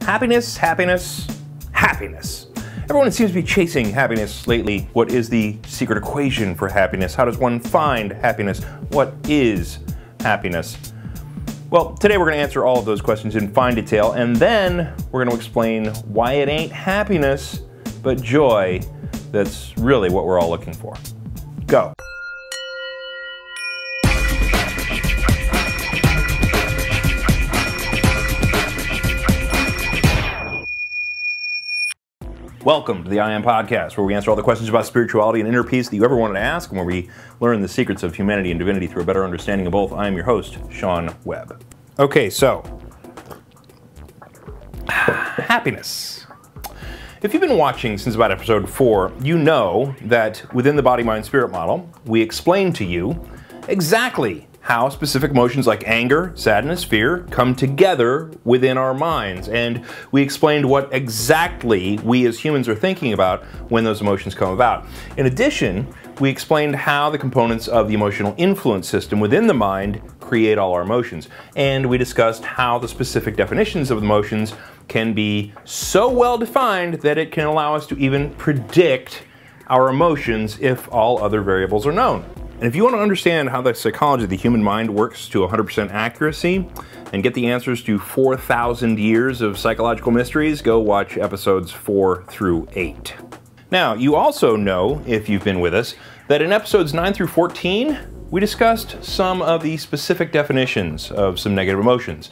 Happiness, happiness, happiness. Everyone seems to be chasing happiness lately. What is the secret equation for happiness? How does one find happiness? What is happiness? Well, today we're going to answer all of those questions in fine detail, and then we're going to explain why it ain't happiness, but joy that's really what we're all looking for. Go. Welcome to the I Am Podcast, where we answer all the questions about spirituality and inner peace that you ever wanted to ask, and where we learn the secrets of humanity and divinity through a better understanding of both. I am your host, Sean Webb. Okay, so, happiness. If you've been watching since about episode 4, you know that within the body-mind-spirit model, we explain to you exactly how specific emotions like anger, sadness, fear come together within our minds. And we explained what exactly we as humans are thinking about when those emotions come about. In addition, we explained how the components of the emotional influence system within the mind create all our emotions. And we discussed how the specific definitions of emotions can be so well defined that it can allow us to even predict our emotions if all other variables are known. And if you want to understand how the psychology of the human mind works to 100% accuracy and get the answers to 4,000 years of psychological mysteries, go watch episodes 4 through 8. Now, you also know, if you've been with us, that in episodes 9 through 14, we discussed some of the specific definitions of some negative emotions.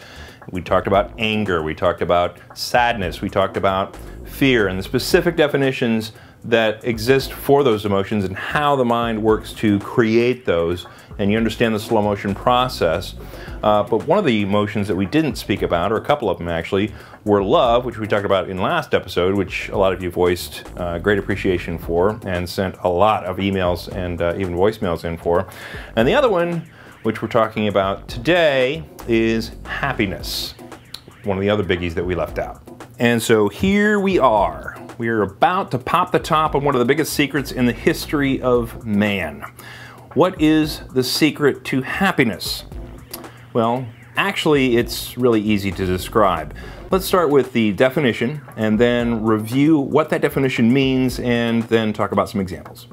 We talked about anger, we talked about sadness, we talked about fear, and the specific definitions that exist for those emotions and how the mind works to create those, and you understand the slow motion process. But one of the emotions that we didn't speak about, or a couple of them actually, were love, which we talked about in last episode, which a lot of you voiced great appreciation for and sent a lot of emails and even voicemails in for. And the other one, which we're talking about today, is happiness, one of the other biggies that we left out. And so here we are. We are about to pop the top on one of the biggest secrets in the history of man. What is the secret to happiness? Well, actually, it's really easy to describe. Let's start with the definition and then review what that definition means and then talk about some examples.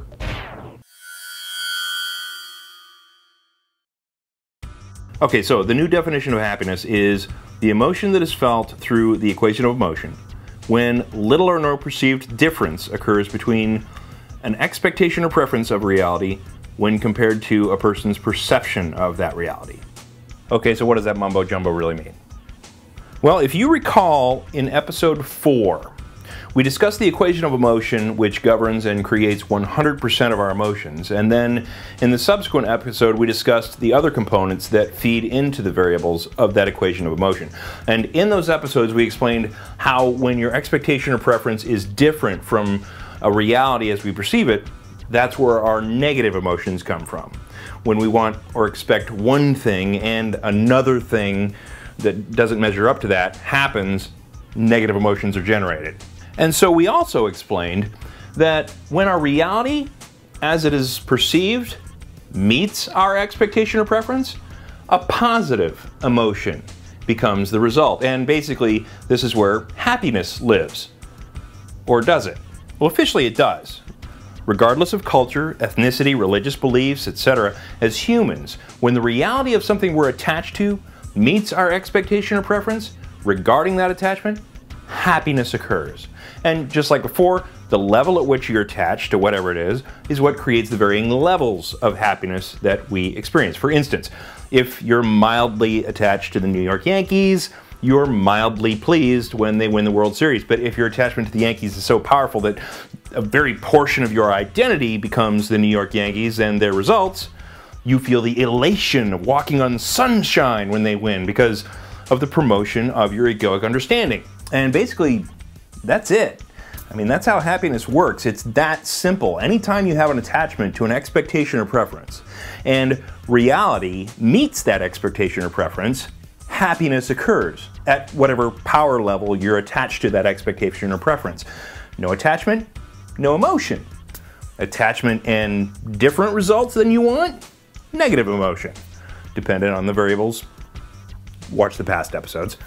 Okay, so the new definition of happiness is the emotion that is felt through the equation of emotion when little or no perceived difference occurs between an expectation or preference of reality when compared to a person's perception of that reality. Okay, so what does that mumbo jumbo really mean? Well, if you recall in episode 4, we discussed the equation of emotion which governs and creates 100% of our emotions, and then in the subsequent episode we discussed the other components that feed into the variables of that equation of emotion. And in those episodes we explained how when your expectation or preference is different from a reality as we perceive it, that's where our negative emotions come from. When we want or expect one thing and another thing that doesn't measure up to that happens, negative emotions are generated. And so we also explained that when our reality, as it is perceived, meets our expectation or preference, a positive emotion becomes the result. And basically, this is where happiness lives. Or does it? Well, officially it does. Regardless of culture, ethnicity, religious beliefs, etc., as humans, when the reality of something we're attached to meets our expectation or preference, regarding that attachment, happiness occurs. And just like before, the level at which you're attached to whatever it is what creates the varying levels of happiness that we experience. For instance, if you're mildly attached to the New York Yankees, you're mildly pleased when they win the World Series. But if your attachment to the Yankees is so powerful that a very portion of your identity becomes the New York Yankees and their results, you feel the elation of walking on sunshine when they win because of the promotion of your egoic understanding. And basically, that's it. I mean, that's how happiness works. It's that simple. Anytime you have an attachment to an expectation or preference, and reality meets that expectation or preference, happiness occurs at whatever power level you're attached to that expectation or preference. No attachment, no emotion. Attachment and different results than you want, negative emotion. Dependent on the variables, watch the past episodes.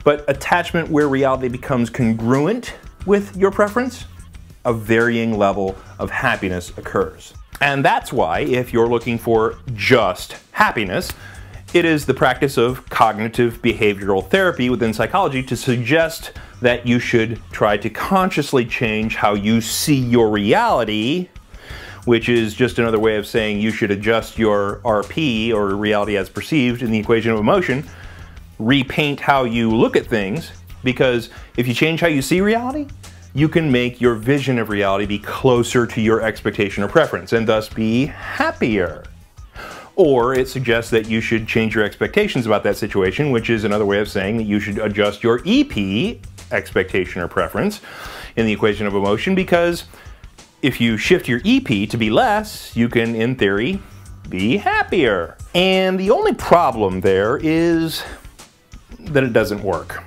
But attachment where reality becomes congruent with your preference, a varying level of happiness occurs. And that's why, if you're looking for just happiness, it is the practice of cognitive behavioral therapy within psychology to suggest that you should try to consciously change how you see your reality, which is just another way of saying you should adjust your RP, or reality as perceived, in the equation of emotion, repaint how you look at things, because if you change how you see reality, you can make your vision of reality be closer to your expectation or preference, and thus be happier. Or it suggests that you should change your expectations about that situation, which is another way of saying that you should adjust your EP, expectation or preference, in the equation of emotion, because if you shift your EP to be less, you can, in theory, be happier. And the only problem there is that it doesn't work.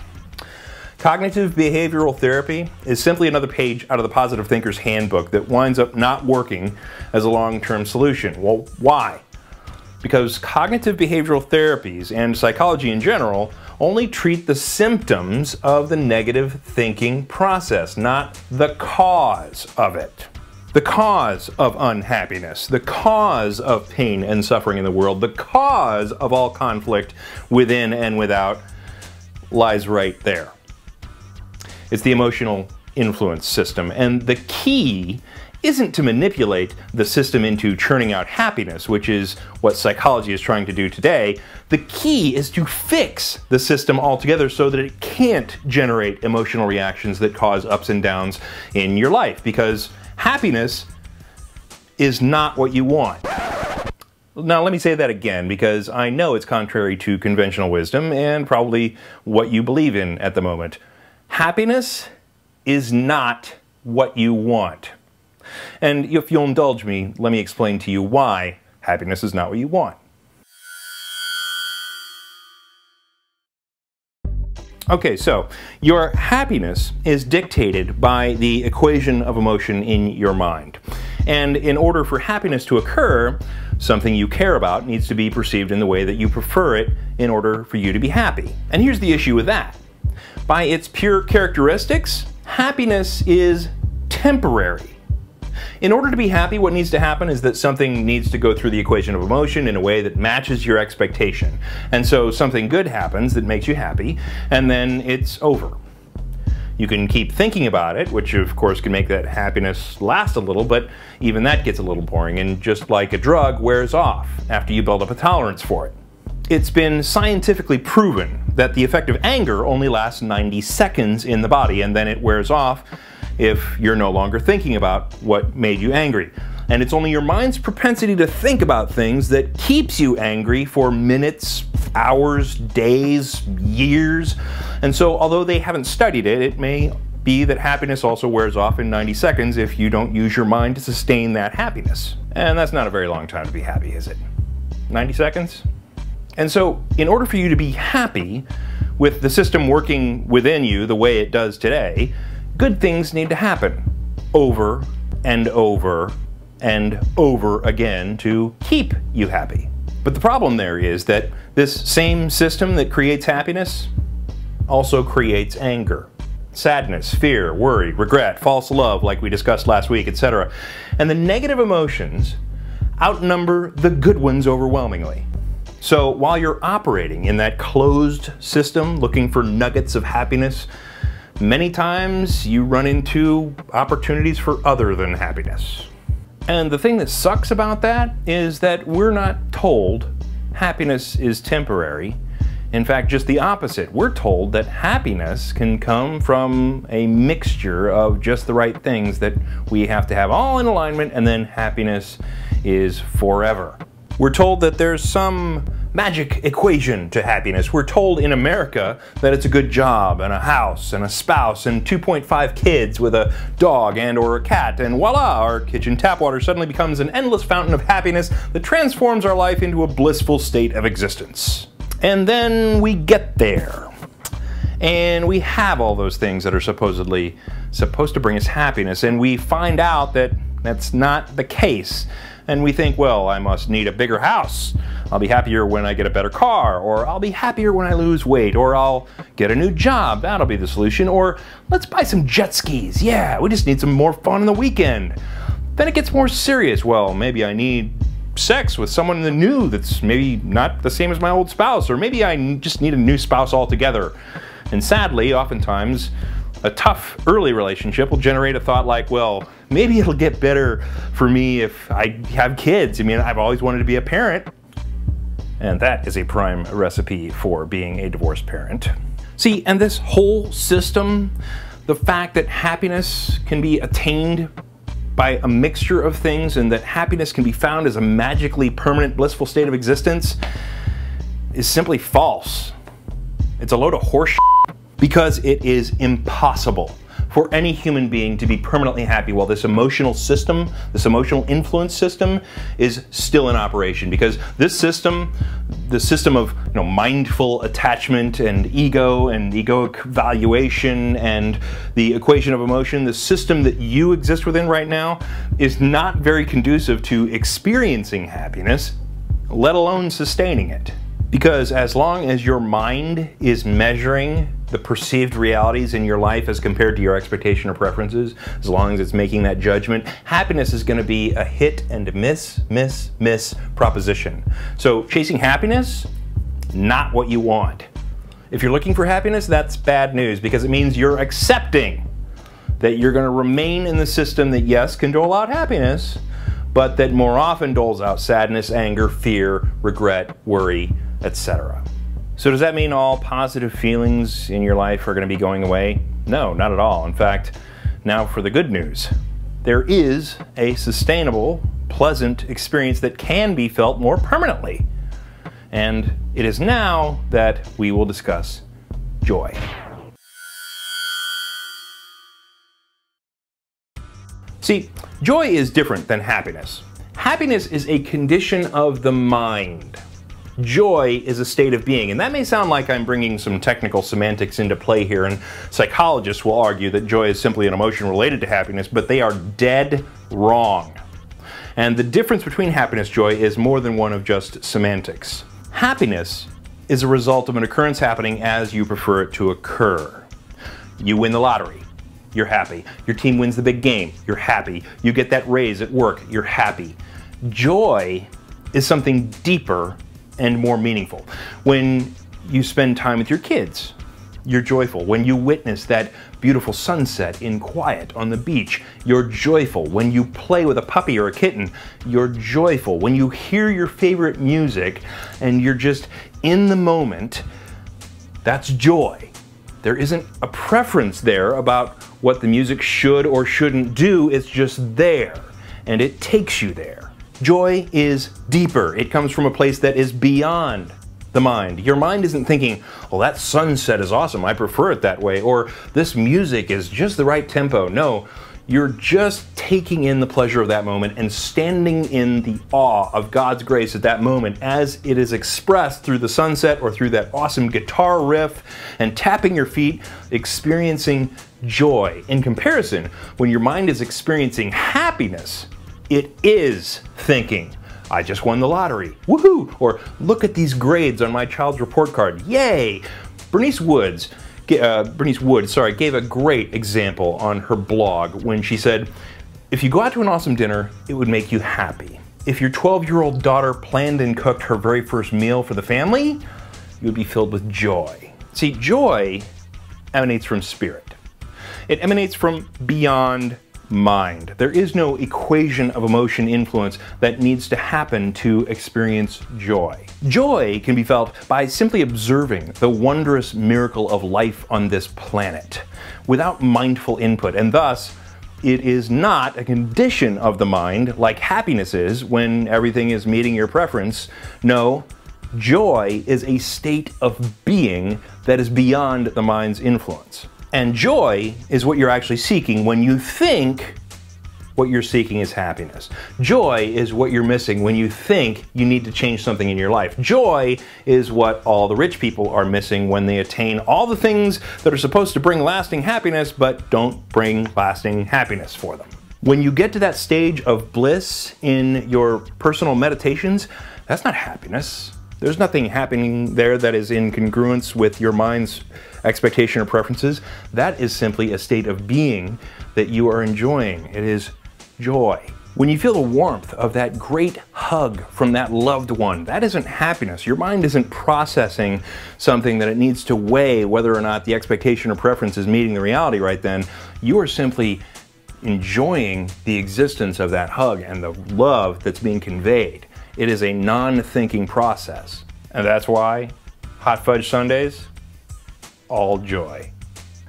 Cognitive behavioral therapy is simply another page out of the Positive Thinker's Handbook that winds up not working as a long-term solution. Well, why? Because cognitive behavioral therapies and psychology in general only treat the symptoms of the negative thinking process, not the cause of it. The cause of unhappiness, the cause of pain and suffering in the world, the cause of all conflict within and without lies right there. It's the emotional influence system, and the key isn't to manipulate the system into churning out happiness, which is what psychology is trying to do today. The key is to fix the system altogether so that it can't generate emotional reactions that cause ups and downs in your life, because happiness is not what you want. Now let me say that again, because I know it's contrary to conventional wisdom and probably what you believe in at the moment. Happiness is not what you want. And if you'll indulge me, let me explain to you why happiness is not what you want. Okay, so your happiness is dictated by the equation of emotion in your mind. And in order for happiness to occur, something you care about needs to be perceived in the way that you prefer it in order for you to be happy. And here's the issue with that. By its pure characteristics, happiness is temporary. In order to be happy, what needs to happen is that something needs to go through the equation of emotion in a way that matches your expectation. And so something good happens that makes you happy, and then it's over. You can keep thinking about it, which of course can make that happiness last a little, but even that gets a little boring, and just like a drug, wears off after you build up a tolerance for it. It's been scientifically proven that the effect of anger only lasts 90 seconds in the body, and then it wears off if you're no longer thinking about what made you angry. And it's only your mind's propensity to think about things that keeps you angry for minutes, hours, days, years. And so although they haven't studied it, it may be that happiness also wears off in 90 seconds if you don't use your mind to sustain that happiness. And that's not a very long time to be happy, is it? 90 seconds? And so, in order for you to be happy, with the system working within you the way it does today, good things need to happen over and over and over again to keep you happy. But the problem there is that this same system that creates happiness also creates anger, sadness, fear, worry, regret, false love, like we discussed last week, etc. And the negative emotions outnumber the good ones overwhelmingly. So while you're operating in that closed system looking for nuggets of happiness, many times you run into opportunities for other than happiness. And the thing that sucks about that is that we're not told happiness is temporary. In fact, just the opposite. We're told that happiness can come from a mixture of just the right things that we have to have all in alignment, and then happiness is forever. We're told that there's some magic equation to happiness. We're told in America that it's a good job and a house and a spouse and 2.5 kids with a dog and or a cat, and voila, our kitchen tap water suddenly becomes an endless fountain of happiness that transforms our life into a blissful state of existence. And then we get there, and we have all those things that are supposed to bring us happiness, and we find out that that's not the case. And we think, well, I must need a bigger house. I'll be happier when I get a better car, or I'll be happier when I lose weight, or I'll get a new job. That'll be the solution. Or let's buy some jet skis. Yeah, we just need some more fun on the weekend. Then it gets more serious. Well, maybe I need sex with someone new that's maybe not the same as my old spouse, or maybe I just need a new spouse altogether. And sadly, oftentimes, a tough early relationship will generate a thought like, well, maybe it'll get better for me if I have kids. I mean, I've always wanted to be a parent. And that is a prime recipe for being a divorced parent. See, and this whole system, the fact that happiness can be attained by a mixture of things and that happiness can be found as a magically permanent, blissful state of existence is simply false. It's a load of horse because it is impossible for any human being to be permanently happy while this emotional system, this emotional influence system, is still in operation. Because this system, the system of mindful attachment and egoic valuation and the equation of emotion, the system that you exist within right now is not very conducive to experiencing happiness, let alone sustaining it. Because as long as your mind is measuring the perceived realities in your life as compared to your expectation or preferences, as long as it's making that judgment, happiness is going to be a hit and miss proposition. So chasing happiness, not what you want. If you're looking for happiness, that's bad news, because it means you're accepting that you're going to remain in the system that, yes, can dole out happiness, but that more often doles out sadness, anger, fear, regret, worry, etc. So does that mean all positive feelings in your life are going to be going away? No, not at all. In fact, now for the good news. There is a sustainable, pleasant experience that can be felt more permanently. And it is now that we will discuss joy. See, joy is different than happiness. Happiness is a condition of the mind. Joy is a state of being, and that may sound like I'm bringing some technical semantics into play here, and psychologists will argue that joy is simply an emotion related to happiness, but they are dead wrong. And the difference between happiness and joy is more than one of just semantics. Happiness is a result of an occurrence happening as you prefer it to occur. You win the lottery, you're happy. Your team wins the big game, you're happy. You get that raise at work, you're happy. Joy is something deeper and more meaningful. When you spend time with your kids, you're joyful. When you witness that beautiful sunset in quiet on the beach, you're joyful. When you play with a puppy or a kitten, you're joyful. When you hear your favorite music and you're just in the moment, that's joy. There isn't a preference there about what the music should or shouldn't do. It's just there, and it takes you there. Joy is deeper. It comes from a place that is beyond the mind. Your mind isn't thinking, well, that sunset is awesome, I prefer it that way, or this music is just the right tempo. No, you're just taking in the pleasure of that moment and standing in the awe of God's grace at that moment as it is expressed through the sunset or through that awesome guitar riff, and tapping your feet, experiencing joy. In comparison, when your mind is experiencing happiness, it is thinking, I just won the lottery, woohoo! Or look at these grades on my child's report card, yay! Bernice Wood gave a great example on her blog when she said, if you go out to an awesome dinner, it would make you happy. If your 12-year-old daughter planned and cooked her very first meal for the family, you would be filled with joy. See, joy emanates from spirit. It emanates from beyond mind. There is no equation of emotion influence that needs to happen to experience joy. Joy can be felt by simply observing the wondrous miracle of life on this planet without mindful input, and thus it is not a condition of the mind like happiness is when everything is meeting your preference. No, joy is a state of being that is beyond the mind's influence. And joy is what you're actually seeking when you think what you're seeking is happiness. Joy is what you're missing when you think you need to change something in your life. Joy is what all the rich people are missing when they attain all the things that are supposed to bring lasting happiness but don't bring lasting happiness for them. When you get to that stage of bliss in your personal meditations, that's not happiness. There's nothing happening there that is in congruence with your mind's expectation or preferences. That is simply a state of being that you are enjoying. It is joy. When you feel the warmth of that great hug from that loved one, that isn't happiness. Your mind isn't processing something that it needs to weigh whether or not the expectation or preference is meeting the reality right then. You are simply enjoying the existence of that hug and the love that's being conveyed. It is a non-thinking process. And that's why hot fudge sundaes, all joy.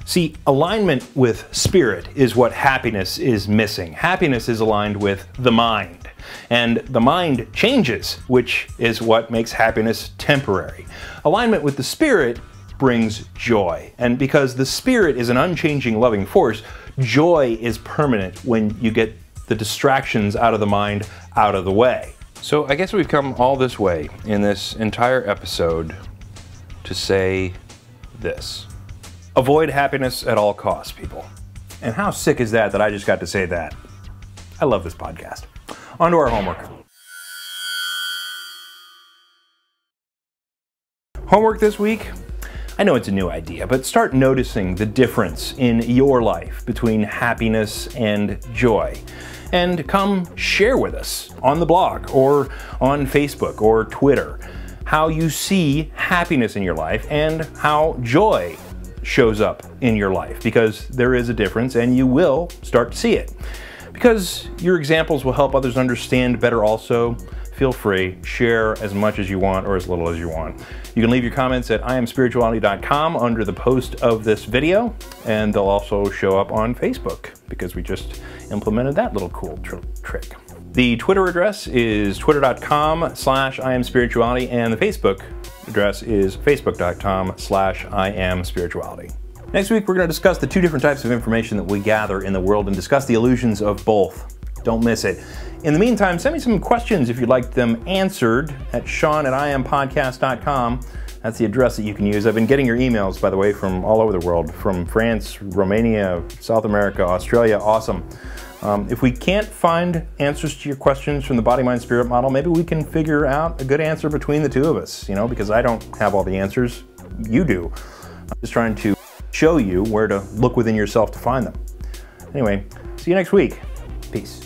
See, alignment with spirit is what happiness is missing. Happiness is aligned with the mind. And the mind changes, which is what makes happiness temporary. Alignment with the spirit brings joy. And because the spirit is an unchanging, loving force, joy is permanent when you get the distractions out of the mind, out of the way. So I guess we've come all this way in this entire episode to say this. Avoid happiness at all costs, people. And how sick is that I just got to say that? I love this podcast. On to our homework. Homework this week? I know it's a new idea, but start noticing the difference in your life between happiness and joy. And come share with us on the blog or on Facebook or Twitter how you see happiness in your life and how joy shows up in your life, because there is a difference and you will start to see it. Because your examples will help others understand better also, feel free, share as much as you want or as little as you want. You can leave your comments at iamspirituality.com under the post of this video, and they'll also show up on Facebook because we just implemented that little cool trick. The Twitter address is twitter.com/iamspirituality, and the Facebook address is facebook.com/iamspirituality. Next week, we're going to discuss the two different types of information that we gather in the world and discuss the illusions of both. Don't miss it. In the meantime, send me some questions if you'd like them answered at sean@iampodcast.com. That's the address that you can use. I've been getting your emails, by the way, from all over the world, from France, Romania, South America, Australia. Awesome. If we can't find answers to your questions from the body, mind, spirit model, maybe we can figure out a good answer between the two of us, because I don't have all the answers. You do. I'm just trying to show you where to look within yourself to find them. Anyway, see you next week. Peace.